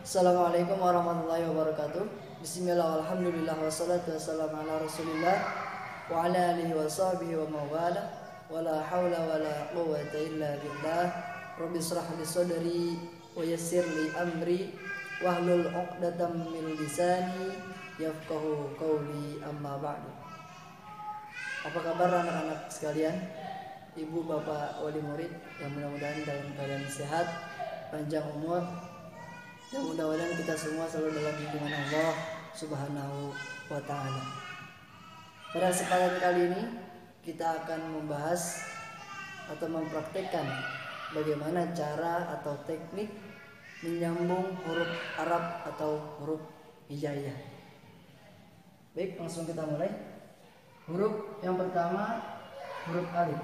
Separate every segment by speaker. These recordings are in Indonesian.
Speaker 1: Assalamualaikum warahmatullahi wabarakatuh. Bismillah, alhamdulillah, wassalatu wassalamu ala rasulillah wa ala alihi wa sahbihi wa mawala wa la hawla wa la quwwata illa billah. Rabbi shrah li sadri wa yassir li amri wahlul 'uqdatam min lisani yafqahu qawli, amma ba'du. Apa kabar anak-anak sekalian, ibu bapak wali murid yang mudah-mudahan dalam keadaan sehat, panjang umur, dan mudah-mudahan kita semua selalu dalam lindungan Allah Subhanahu wa ta'ala. Pada kesempatan kali ini kita akan membahas atau mempraktekkan bagaimana cara atau teknik menyambung huruf Arab atau huruf hijaiyah. Baik, langsung kita mulai. Huruf yang pertama, huruf alif.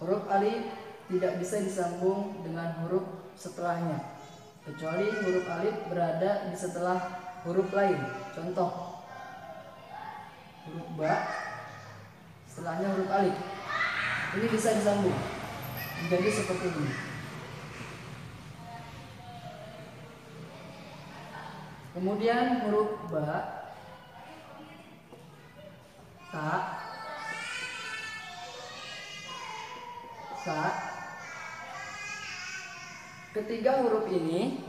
Speaker 1: Huruf alif tidak bisa disambung dengan huruf setelahnya, kecuali huruf alif berada di setelah huruf lain. Contoh, huruf ba, setelahnya huruf alif. Ini bisa disambung menjadi seperti ini. Kemudian huruf ba, ta, sa. Ketiga huruf ini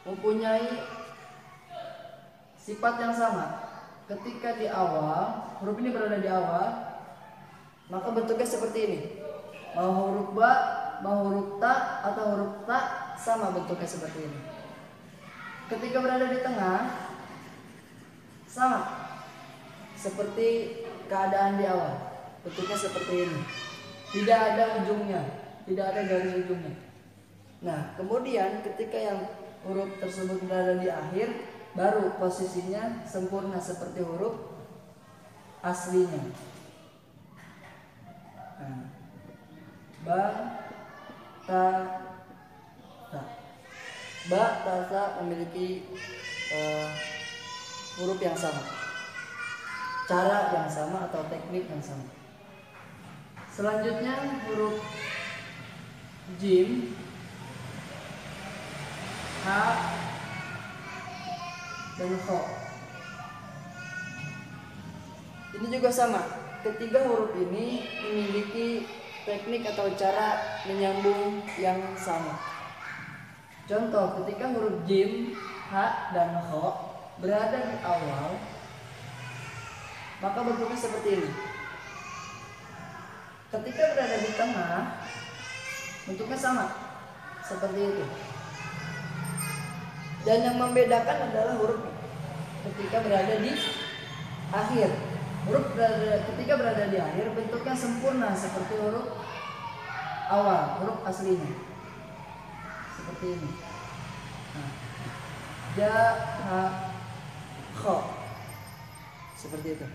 Speaker 1: mempunyai sifat yang sama. Ketika di awal, huruf ini berada di awal, maka bentuknya seperti ini. Mau huruf ba, mau huruf ta, atau huruf ta, sama bentuknya seperti ini. Ketika berada di tengah, sama seperti keadaan di awal, bentuknya seperti ini. Tidak ada ujungnya, tidak ada garis ujungnya. Nah, kemudian ketika yang huruf tersebut berada di akhir, baru posisinya sempurna seperti huruf aslinya. Nah, ba, ta, ta. Ba, ta, ta memiliki huruf yang sama, cara yang sama atau teknik yang sama. Selanjutnya huruf jim, ha, dan kho. Ini juga sama. Ketiga huruf ini memiliki teknik atau cara menyambung yang sama. Contoh, ketika huruf jim, ha, dan kho berada di awal, maka bentuknya seperti ini. Ketika berada di tengah, bentuknya sama seperti itu. Dan yang membedakan adalah huruf ketika berada di akhir. Ketika berada di akhir, bentuknya sempurna seperti huruf awal, huruf aslinya. Seperti ini. Nah, ja, ha, kho. Seperti itu.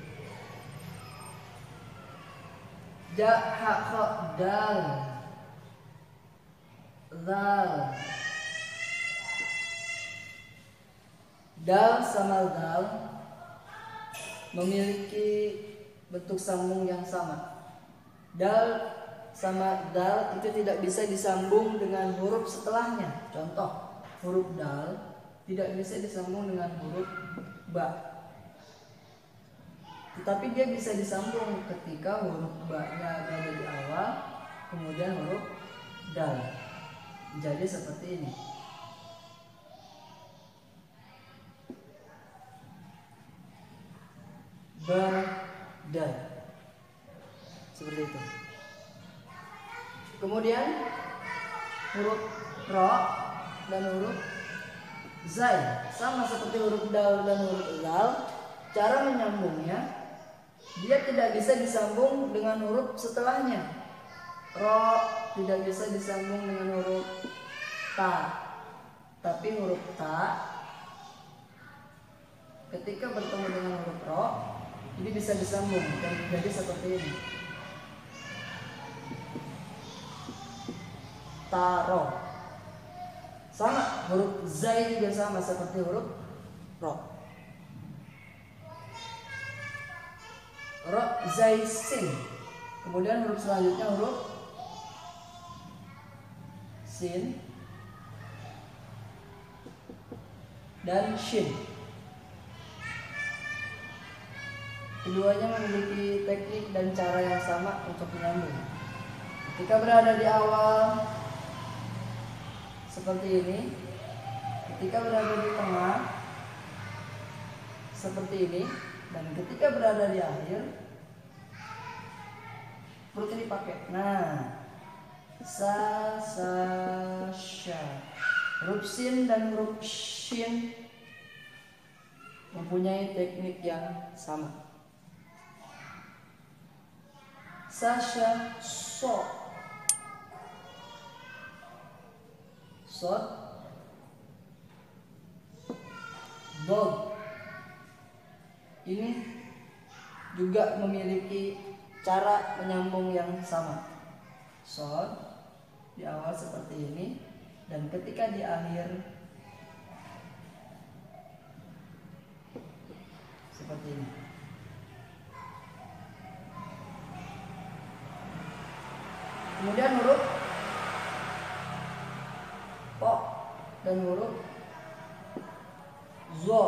Speaker 1: Ja, ha, kho, dal, zal. Dal sama zal memiliki bentuk sambung yang sama. Dal sama dal itu tidak bisa disambung dengan huruf setelahnya. Contoh, huruf dal tidak bisa disambung dengan huruf ba. Tetapi dia bisa disambung ketika huruf ba-nya berada di awal, kemudian huruf dal. Jadi seperti ini. Badal, seperti itu. Kemudian huruf ro dan huruf zai sama seperti huruf dal dan huruf zal. Cara menyambungnya, dia tidak bisa disambung dengan huruf setelahnya. Ro tidak bisa disambung dengan huruf ta, tapi huruf ta ketika bertemu dengan huruf ro, ini bisa disambung dan menjadi seperti ini. Taro. Sama, huruf zai juga sama seperti huruf ro. Ro, zai, sin. Kemudian huruf selanjutnya huruf sin. dan shin. Keduanya memiliki teknik dan cara yang sama untuk menyambung. Ketika berada di awal seperti ini, ketika berada di tengah seperti ini, dan ketika berada di akhir perutnya dipakai. Nah, sa, sha. Huruf sin dan huruf shin mempunyai teknik yang sama. Sasha, so, sod, dog. Ini juga memiliki cara menyambung yang sama. Sod di awal seperti ini, dan ketika di akhir seperti ini. Kemudian huruf po dan huruf zo.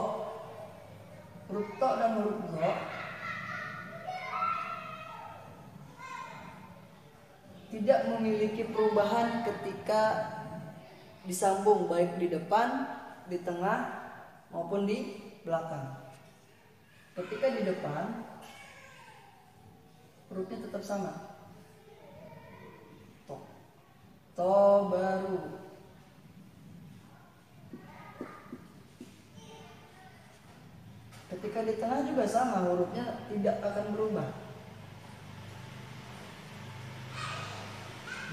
Speaker 1: Huruf to dan huruf zo tidak memiliki perubahan ketika disambung, baik di depan, di tengah, maupun di belakang. Ketika di depan, hurufnya tetap sama. To baru. Ketika di tengah juga sama, hurufnya tidak akan berubah.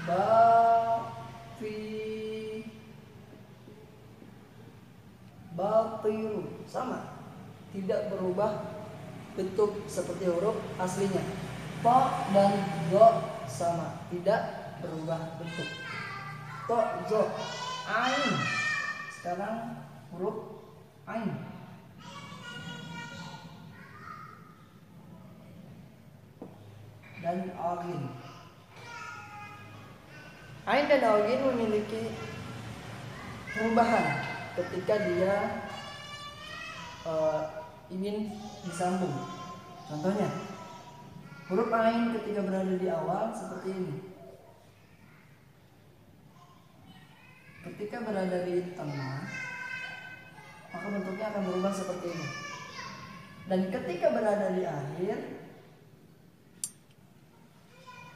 Speaker 1: Ba, fi, batiru, sama, tidak berubah bentuk seperti huruf aslinya. To dan zo sama, tidak berubah bentuk. To, zo, ain. Sekarang huruf ain. Dan agin. Ain dan agin memiliki perubahan ketika dia ingin disambung. Contohnya, huruf ain ketika berada di awal seperti ini. Ketika berada di tengah, maka bentuknya akan berubah seperti ini. Dan ketika berada di akhir,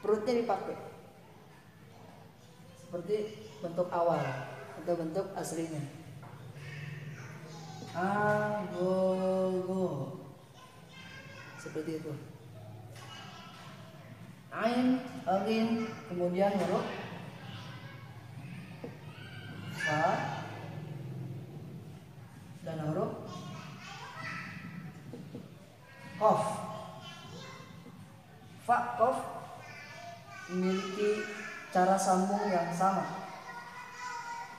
Speaker 1: perutnya dipakai seperti bentuk awal atau bentuk aslinya. Agogo, seperti itu. Ain, agin, kemudian huruf fa dan huruf qaf. Fa, qaf memiliki cara sambung yang sama.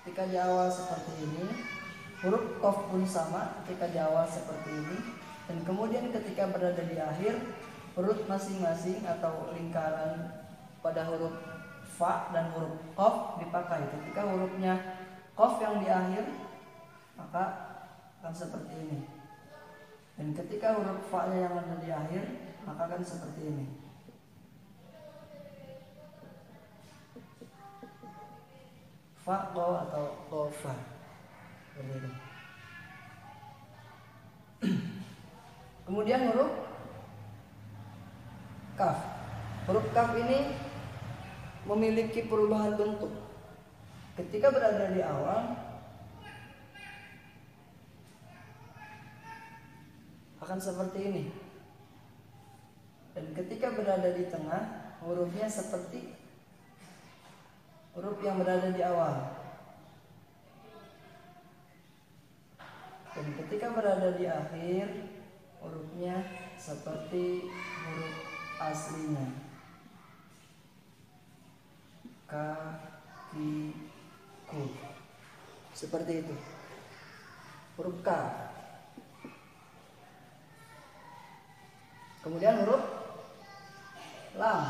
Speaker 1: Ketika di awal seperti ini, huruf qaf pun sama ketika di awal seperti ini, dan kemudian ketika berada di akhir, huruf masing-masing atau lingkaran pada huruf fa dan huruf qaf dipakai. Ketika hurufnya qaf yang di akhir, maka akan seperti ini. Dan ketika huruf fa-nya yang ada di akhir, maka akan seperti ini. Fa, qo atau qofa. Seperti itu. Kemudian huruf kaf. Huruf kaf ini memiliki perubahan bentuk. Ketika berada di awal, akan seperti ini. Dan ketika berada di tengah, hurufnya seperti huruf yang berada di awal. Dan ketika berada di akhir, hurufnya seperti huruf aslinya. Ka, ki, ku. Seperti itu. Huruf K. Kemudian huruf lam.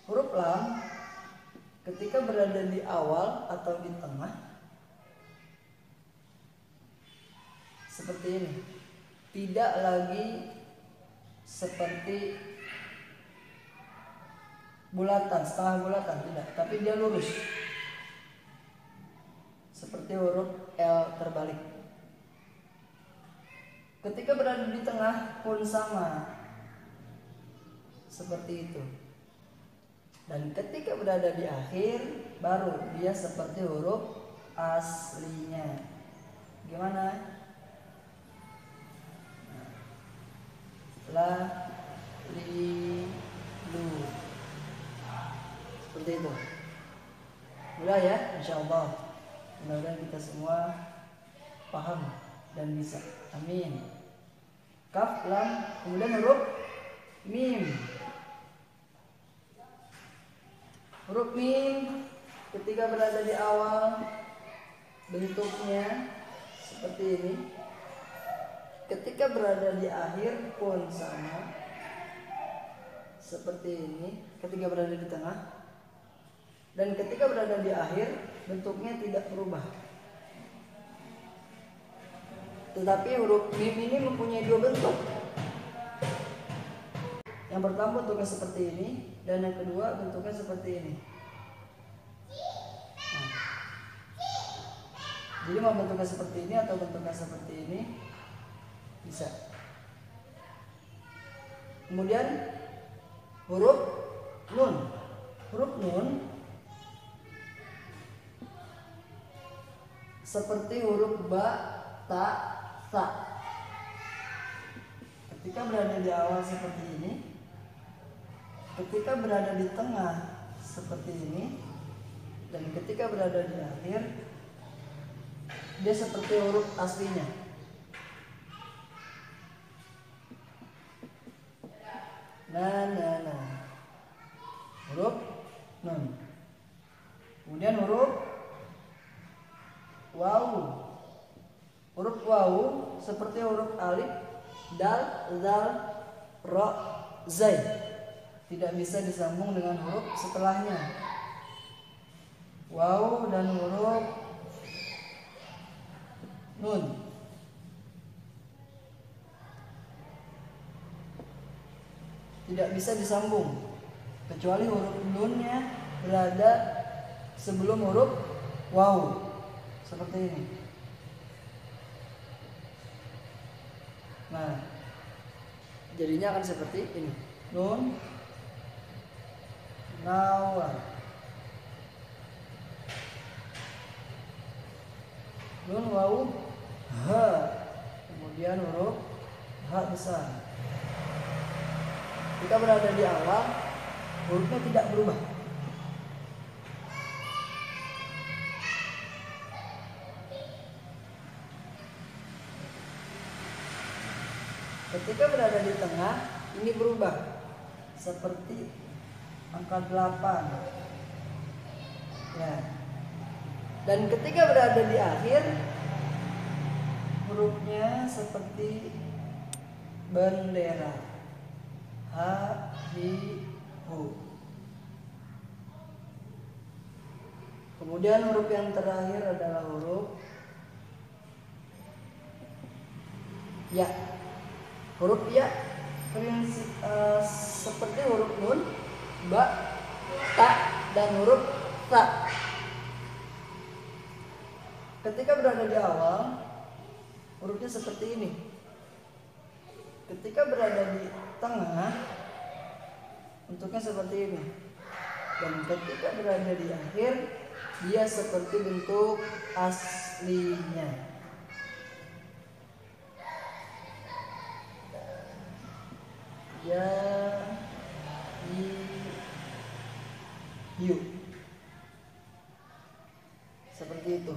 Speaker 1: Huruf lam ketika berada di awal atau di tengah, seperti ini. Tidak lagi seperti bulatan, setengah bulatan, tidak, tapi dia lurus. Seperti huruf L terbalik. Ketika berada di tengah pun sama. Seperti itu. Dan ketika berada di akhir baru dia seperti huruf aslinya. Gimana? La, li, lu. Seperti itu. Mudah ya, insyaallah. Mudah-mudahan kita semua paham dan bisa. Amin. Kaf, lam, kemudian huruf mim. Huruf mim ketika berada di awal bentuknya seperti ini. Ketika berada di akhir pun sama seperti ini. Ketika berada di tengah dan ketika berada di akhir bentuknya tidak berubah. Tetapi huruf mim ini mempunyai dua bentuk. Yang pertama bentuknya seperti ini dan yang kedua bentuknya seperti ini. Nah, jadi mau bentuknya seperti ini atau bentuknya seperti ini bisa. Kemudian huruf nun. Huruf nun seperti huruf ba, ta, sa. Ketika berada di awal seperti ini, ketika berada di tengah seperti ini, dan ketika berada di akhir dia seperti huruf aslinya. Nah. Huruf nun. Kemudian huruf waw. Huruf waw seperti huruf alif, dal, zal, ro, zai. Tidak bisa disambung dengan huruf setelahnya. Waw dan huruf nun. Tidak bisa disambung kecuali huruf nunnya berada sebelum huruf waw. Seperti ini. Nah, jadinya akan seperti ini. Nun, nawar. Nun, waw, ha. Kemudian huruf ha besar. Jika berada di awal, hurufnya tidak berubah. Ketika berada di tengah, ini berubah seperti angka 8. Ya. Dan ketika berada di akhir, hurufnya seperti bendera. Ha, hi, hu. Kemudian huruf yang terakhir adalah huruf ya. Huruf ya seperti huruf nun, ba, ta, dan huruf ta. Ketika berada di awal, hurufnya seperti ini. Ketika berada di tengah, bentuknya seperti ini. Dan ketika berada di akhir, dia seperti bentuk aslinya. Ya, yu. Seperti itu.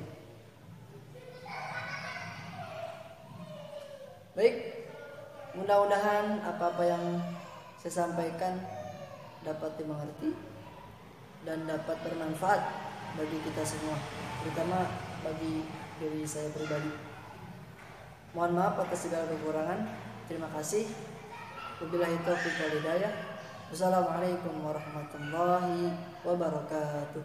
Speaker 1: Baik, mudah-mudahan apa-apa yang saya sampaikan dapat dimengerti dan dapat bermanfaat bagi kita semua, terutama bagi diri saya pribadi. Mohon maaf atas segala kekurangan. Terima kasih. Wabillahi taufiq wal hidayah. Wassalamualaikum warahmatullahi wabarakatuh.